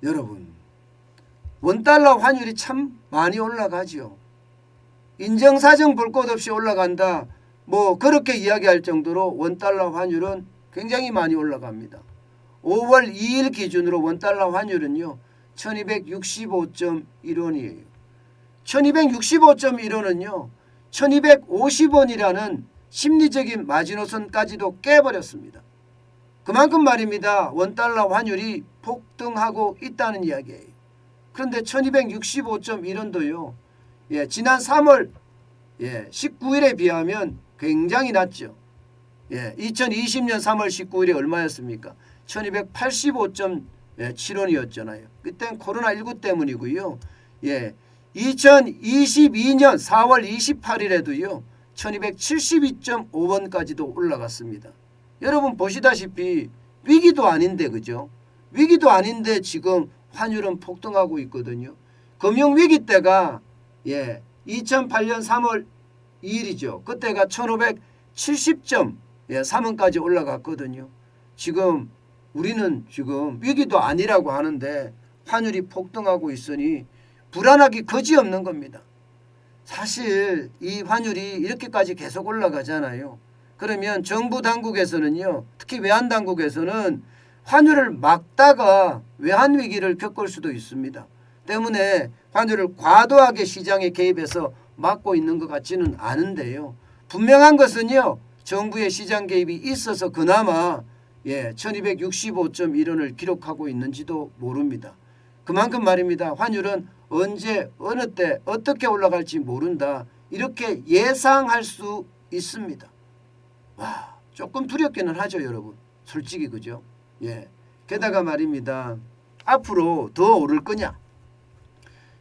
여러분, 원달러 환율이 참 많이 올라가죠. 인정사정 볼 것 없이 올라간다. 뭐 그렇게 이야기할 정도로 원달러 환율은 굉장히 많이 올라갑니다. 5월 2일 기준으로 원달러 환율은요. 1265.1원이에요. 1265.1원은요. 1250원이라는 심리적인 마지노선까지도 깨버렸습니다. 그만큼 말입니다. 원달러 환율이 폭등하고 있다는 이야기예요. 그런데 1265.1원도요. 지난 3월 19일에 비하면 굉장히 낮죠. 2020년 3월 19일에 얼마였습니까? 1285.7원이었잖아요. 그때는 코로나19 때문이고요. 2022년 4월 28일에도요. 1272.5원까지도 올라갔습니다. 여러분 보시다시피 위기도 아닌데 그죠? 위기도 아닌데 지금 환율은 폭등하고 있거든요. 금융위기 때가 2008년 3월 2일이죠. 그때가 1570.3원까지 올라갔거든요. 지금 우리는 지금 위기도 아니라고 하는데 환율이 폭등하고 있으니 불안하기 거지없는 겁니다. 사실 이 환율이 이렇게까지 계속 올라가잖아요. 그러면 정부 당국에서는요. 특히 외환당국에서는 환율을 막다가 외환위기를 겪을 수도 있습니다. 때문에 환율을 과도하게 시장에 개입해서 막고 있는 것 같지는 않은데요. 분명한 것은요. 정부의 시장 개입이 있어서 그나마 1265.1원을 기록하고 있는지도 모릅니다. 그만큼 말입니다. 환율은 언제 어느 때 어떻게 올라갈지 모른다. 이렇게 예상할 수 있습니다. 와, 조금 두렵기는 하죠, 여러분. 솔직히 그죠? 게다가 말입니다. 앞으로 더 오를 거냐?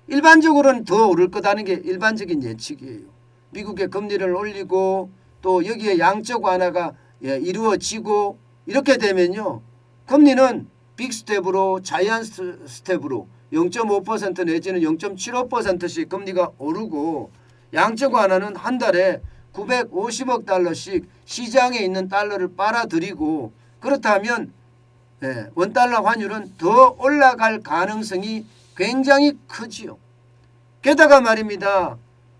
일반적으로는 더 오를 거다는 게 일반적인 예측이에요. 미국의 금리를 올리고 또 여기에 양적 완화가 이루어지고 이렇게 되면요. 금리는 빅스텝으로 자이언트 스텝으로 0.5% 내지는 0.75%씩 금리가 오르고 양적 완화는 한 달에 950억 달러씩 시장에 있는 달러를 빨아들이고 그렇다면 원달러 환율은 더 올라갈 가능성이 굉장히 크지요. 게다가 말입니다.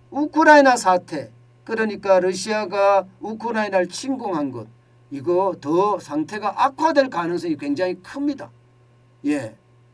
우크라이나 사태 그러니까 러시아가 우크라이나를 침공한 것 이거 더 상태가 악화될 가능성이 굉장히 큽니다.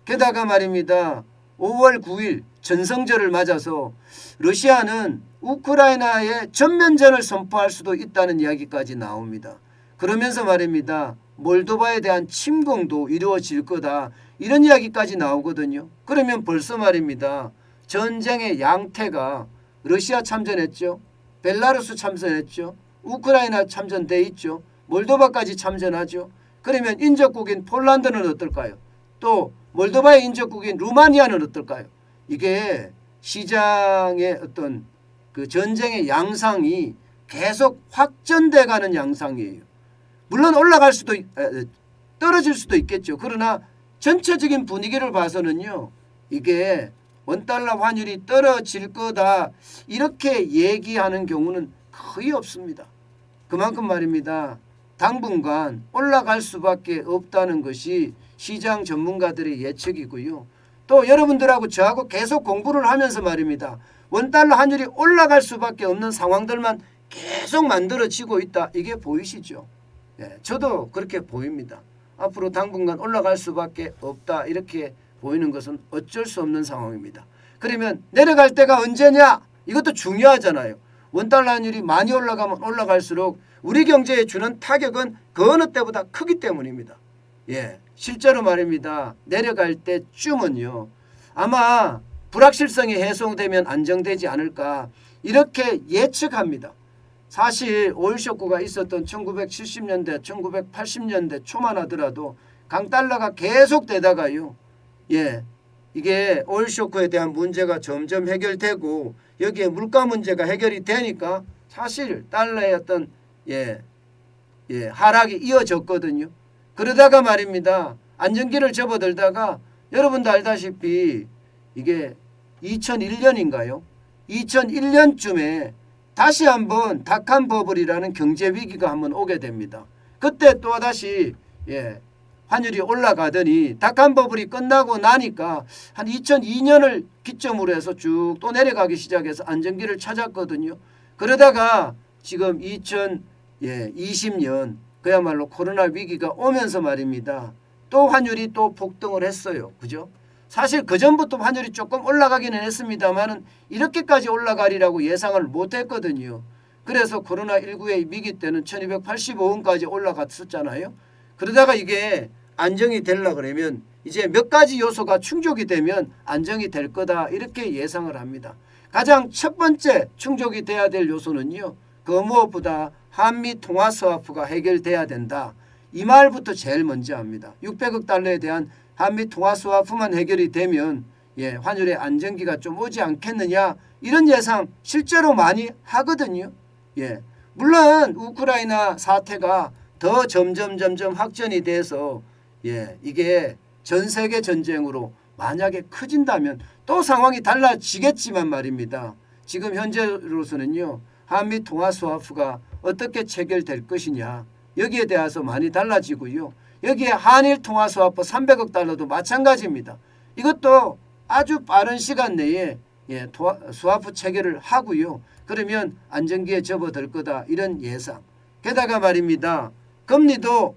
게다가 말입니다. 5월 9일 전성절을 맞아서 러시아는 우크라이나에 전면전을 선포할 수도 있다는 이야기까지 나옵니다. 그러면서 말입니다. 몰도바에 대한 침공도 이루어질 거다. 이런 이야기까지 나오거든요. 그러면 벌써 말입니다. 전쟁의 양태가 러시아 참전했죠. 벨라루스 참전했죠. 우크라이나 참전돼 있죠. 몰도바까지 참전하죠. 그러면 인접국인 폴란드는 어떨까요? 또 몰도바의 인접국인 루마니아는 어떨까요? 이게 시장의 어떤 그 전쟁의 양상이 계속 확전돼 가는 양상이에요. 물론 올라갈 수도 떨어질 수도 있겠죠. 그러나 전체적인 분위기를 봐서는요. 이게 원달러 환율이 떨어질 거다 이렇게 얘기하는 경우는 거의 없습니다. 그만큼 말입니다. 당분간 올라갈 수밖에 없다는 것이 시장 전문가들의 예측이고요. 또 여러분들하고 저하고 계속 공부를 하면서 말입니다. 원달러 환율이 올라갈 수밖에 없는 상황들만 계속 만들어지고 있다. 이게 보이시죠? 저도 그렇게 보입니다. 앞으로 당분간 올라갈 수밖에 없다. 이렇게 보이는 것은 어쩔 수 없는 상황입니다. 그러면 내려갈 때가 언제냐? 이것도 중요하잖아요. 원달러 환율이 많이 올라가면 올라갈수록 우리 경제에 주는 타격은 그 어느 때보다 크기 때문입니다. 실제로 말입니다. 내려갈 때쯤은요. 아마 불확실성이 해소되면 안정되지 않을까 이렇게 예측합니다. 사실 오일 쇼크가 있었던 1970년대 1980년대 초만 하더라도 강달러가 계속되다가요. 이게 오일 쇼크에 대한 문제가 점점 해결되고 여기에 물가 문제가 해결이 되니까 사실 달러의 어떤 하락이 이어졌거든요. 그러다가 말입니다. 안정기를 접어들다가 여러분도 알다시피 이게 2001년인가요? 2001년쯤에 다시 한번 닷컴 버블이라는 경제 위기가 한번 오게 됩니다. 그때 또다시 환율이 올라가더니 닷컴 버블이 끝나고 나니까 한 2002년을 기점으로 해서 쭉 또 내려가기 시작해서 안정기를 찾았거든요. 그러다가 지금 2020년 그야말로 코로나 위기가 오면서 말입니다. 또 환율이 또 폭등을 했어요. 그죠? 사실 그전부터 환율이 조금 올라가기는 했습니다만 이렇게까지 올라가리라고 예상을 못했거든요. 그래서 코로나19의 위기 때는 1285원까지 올라갔었잖아요. 그러다가 이게 안정이 되려 그러면 이제 몇 가지 요소가 충족이 되면 안정이 될 거다 이렇게 예상을 합니다. 가장 첫 번째 충족이 돼야 될 요소는요. 그 무엇보다 한미 통화 스와프가 해결돼야 된다. 이 말부터 제일 먼저 합니다. 600억 달러에 대한 한미 통화 스와프만 해결이 되면 환율의 안정기가 좀 오지 않겠느냐 이런 예상 실제로 많이 하거든요. 물론 우크라이나 사태가 더 점점 확전이 돼서 이게 전 세계 전쟁으로 만약에 커진다면 또 상황이 달라지겠지만 말입니다. 지금 현재로서는요. 한미 통화 스와프가 어떻게 체결될 것이냐 여기에 대해서 많이 달라지고요. 여기에 한일 통화 스와프 300억 달러도 마찬가지입니다. 이것도 아주 빠른 시간 내에 스와프 체결을 하고요. 그러면 안정기에 접어들 거다 이런 예상. 게다가 말입니다. 금리도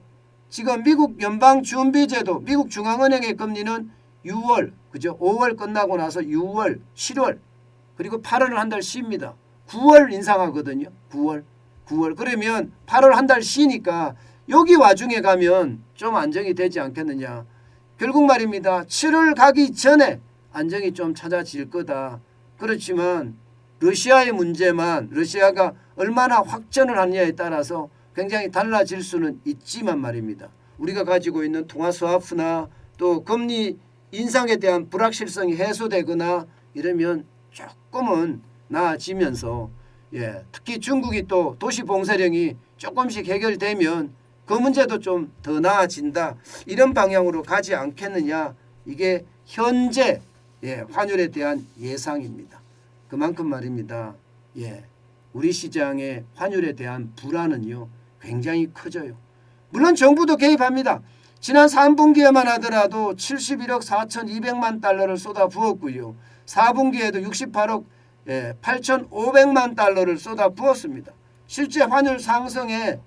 지금 미국 연방준비제도 미국 중앙은행의 금리는 6월 그죠? 5월 끝나고 나서 6월 7월 그리고 8월은 한 달 쉽니다. 9월 인상하거든요. 9월 그러면 8월 한 달 쉬니까 여기 와중에 가면 좀 안정이 되지 않겠느냐. 결국 말입니다. 7월 가기 전에 안정이 좀 찾아질 거다. 그렇지만 러시아의 문제만 러시아가 얼마나 확전을 하느냐에 따라서 굉장히 달라질 수는 있지만 말입니다. 우리가 가지고 있는 통화 스와프나 또 금리 인상에 대한 불확실성이 해소되거나 이러면 조금은 나아지면서 특히 중국이 또 도시 봉쇄령이 조금씩 해결되면 그 문제도 좀 더 나아진다. 이런 방향으로 가지 않겠느냐. 이게 현재 환율에 대한 예상입니다. 그만큼 말입니다. 우리 시장의 환율에 대한 불안은요. 굉장히 커져요. 물론 정부도 개입합니다. 지난 3분기에만 하더라도 71억 4,200만 달러를 쏟아부었고요. 4분기에도 68억 8,500만 달러를 쏟아부었습니다. 실제 환율 상승에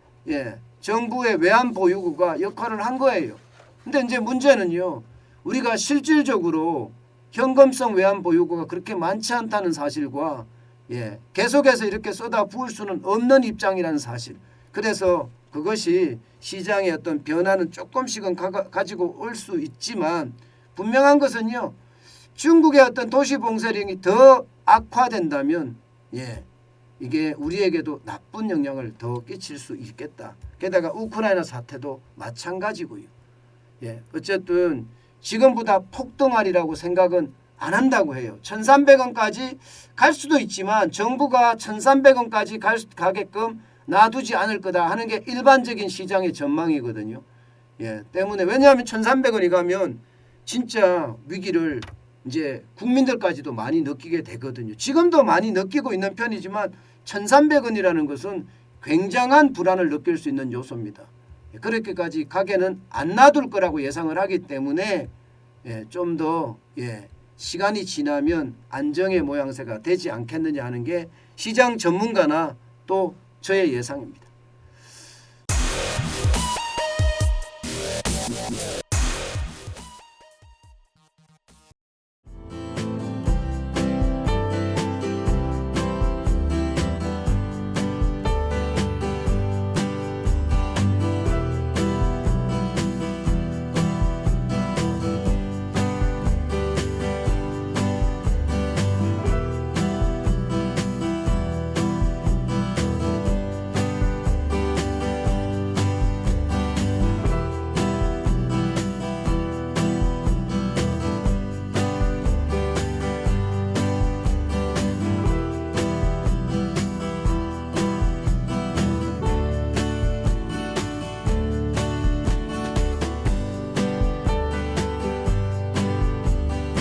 정부의 외환보유고가 역할을 한 거예요. 근데 이제 문제는요. 우리가 실질적으로 현금성 외환보유고가 그렇게 많지 않다는 사실과 계속해서 이렇게 쏟아부을 수는 없는 입장이라는 사실. 그래서 그것이 시장의 어떤 변화는 조금씩은 가지고 올 수 있지만 분명한 것은요. 중국의 어떤 도시 봉쇄령이 더 악화된다면 이게 우리에게도 나쁜 영향을 더 끼칠 수 있겠다. 게다가 우크라이나 사태도 마찬가지고요. 어쨌든 지금보다 폭등하리라고 생각은 안 한다고 해요. 1,300원까지 갈 수도 있지만 정부가 1,300원까지 가게끔 놔두지 않을 거다 하는 게 일반적인 시장의 전망이거든요. 때문에 왜냐하면 1,300원이 가면 진짜 위기를 이제 국민들까지도 많이 느끼게 되거든요. 지금도 많이 느끼고 있는 편이지만 1,300원이라는 것은 굉장한 불안을 느낄 수 있는 요소입니다. 그렇게까지 가게는 안 놔둘 거라고 예상을 하기 때문에 좀 더 시간이 지나면 안정의 모양새가 되지 않겠느냐 하는 게 시장 전문가나 또 저의 예상입니다.